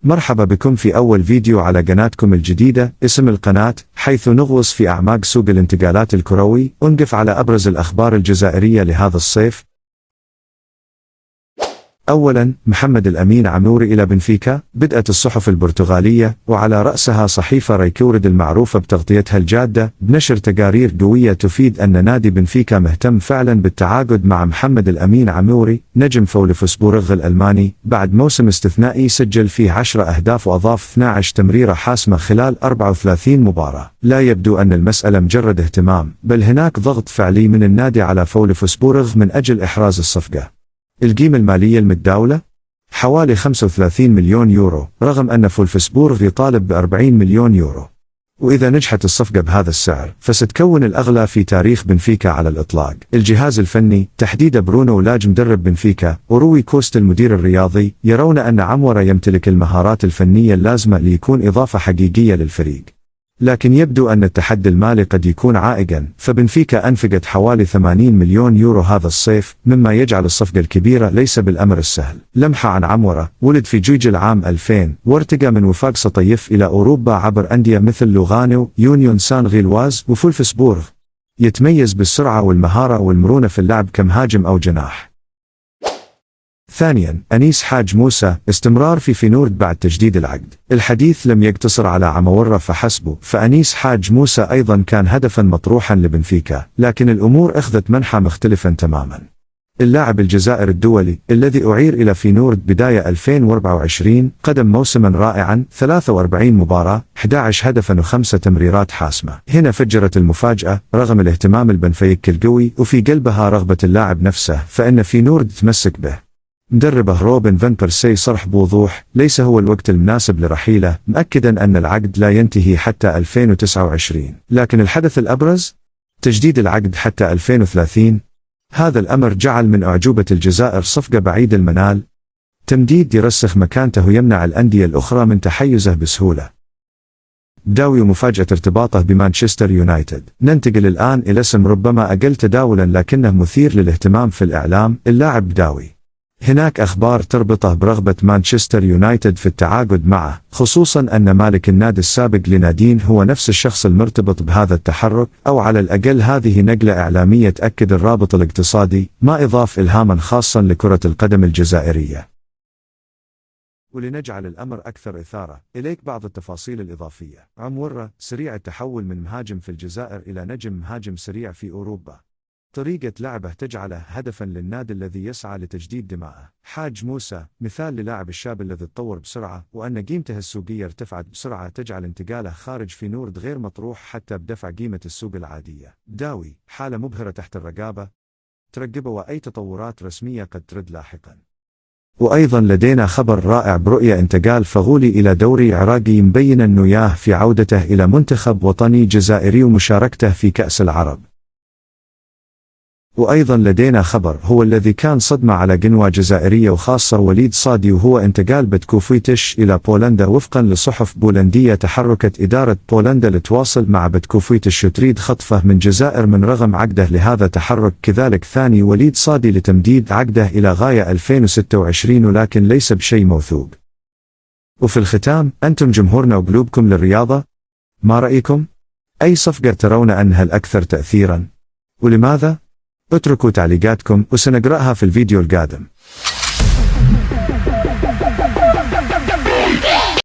مرحبا بكم في أول فيديو على قناتكم الجديدة. اسم القناة حيث نغوص في أعماق سوق الانتقالات الكروي، ونقف على أبرز الأخبار الجزائرية لهذا الصيف. أولا، محمد الأمين عموري إلى بنفيكا. بدأت الصحف البرتغالية وعلى رأسها صحيفة ريكورد المعروفة بتغطيتها الجادة بنشر تقارير قوية تفيد أن نادي بنفيكا مهتم فعلا بالتعاقد مع محمد الأمين عموري نجم فولفسبورغ الألماني بعد موسم استثنائي سجل فيه 10 أهداف وأضاف 12 تمريرة حاسمة خلال 34 مباراة. لا يبدو أن المسألة مجرد اهتمام، بل هناك ضغط فعلي من النادي على فولفسبورغ من أجل إحراز الصفقة. القيمة المالية المتداولة حوالي 35 مليون يورو، رغم أن فولفسبورغ يطالب ب40 مليون يورو. وإذا نجحت الصفقة بهذا السعر فستكون الأغلى في تاريخ بنفيكا على الإطلاق. الجهاز الفني تحديد برونو لاج مدرب بنفيكا وروي كوست المدير الرياضي يرون أن عمورة يمتلك المهارات الفنية اللازمة ليكون إضافة حقيقية للفريق، لكن يبدو أن التحدي المالي قد يكون عائقا، فبنفيكا أنفقت حوالي 80 مليون يورو هذا الصيف، مما يجعل الصفقة الكبيرة ليس بالأمر السهل. لمحة عن عمورة: ولد في جويجل عام 2000، وارتقى من وفاق سطيف إلى أوروبا عبر أندية مثل لوغانو، يونيون سان غيلواز وفولفسبورغ. يتميز بالسرعة والمهارة والمرونة في اللعب كمهاجم أو جناح. ثانيا، أنيس حاج موسى استمرار في فينورد بعد تجديد العقد. الحديث لم يقتصر على عمورة فحسب، فأنيس حاج موسى أيضا كان هدفا مطروحا لبنفيكا، لكن الأمور أخذت منحى مختلفا تماما. اللاعب الجزائري الدولي الذي أعير إلى فينورد بداية 2024 قدم موسما رائعا، 43 مباراة، 11 هدفا و5 تمريرات حاسمة. هنا فجرت المفاجأة، رغم الاهتمام البنفيكي القوي وفي قلبها رغبة اللاعب نفسه، فإن فينورد تمسك به. مدربه روبن فان بيرسي صرح بوضوح ليس هو الوقت المناسب لرحيله، مؤكدا أن العقد لا ينتهي حتى 2029، لكن الحدث الأبرز تجديد العقد حتى 2030. هذا الأمر جعل من أعجوبة الجزائر صفقة بعيد المنال. تمديد يرسخ مكانته يمنع الأندية الأخرى من تحيزه بسهولة. بداوي ومفاجأة ارتباطه بمانشستر يونايتد. ننتقل الآن إلى اسم ربما أقل تداولا لكنه مثير للاهتمام في الإعلام، اللاعب بداوي. هناك أخبار تربطه برغبة مانشستر يونايتد في التعاقد معه، خصوصا أن مالك النادي السابق لنادين هو نفس الشخص المرتبط بهذا التحرك، أو على الأقل هذه نقلة إعلامية تأكد الرابط الاقتصادي، ما إضاف إلهاما خاصا لكرة القدم الجزائرية. ولنجعل الأمر أكثر إثارة، إليك بعض التفاصيل الإضافية. عمورة سريع التحول من مهاجم في الجزائر إلى نجم مهاجم سريع في أوروبا. طريقة لعبه تجعله هدفا للنادي الذي يسعى لتجديد دماءه. حاج موسى مثال للاعب الشاب الذي تطور بسرعة، وأن قيمته السوقية ارتفعت بسرعة تجعل انتقاله خارج فينورد غير مطروح حتى بدفع قيمة السوق العادية. داوي حالة مبهرة تحت الرقابة، ترقبه وأي تطورات رسمية قد ترد لاحقا. وأيضا لدينا خبر رائع برؤية انتقال فغولي إلى دوري عراقي مبينا نياه في عودته إلى منتخب وطني جزائري ومشاركته في كأس العرب. وأيضا لدينا خبر هو الذي كان صدمة على قنوة جزائرية وخاصة وليد صادي، وهو انتقال بتكوفيتش إلى بولندا. وفقا لصحف بولندية تحركت إدارة بولندا لتواصل مع بتكوفيتش وتريد خطفه من الجزائر من رغم عقده. لهذا تحرك كذلك ثاني وليد صادي لتمديد عقده إلى غاية 2026، ولكن ليس بشيء موثوق. وفي الختام، أنتم جمهورنا وقلوبكم للرياضة، ما رأيكم؟ أي صفقة ترون أنها الأكثر تأثيرا؟ ولماذا؟ اتركوا تعليقاتكم وسنقرأها في الفيديو القادم.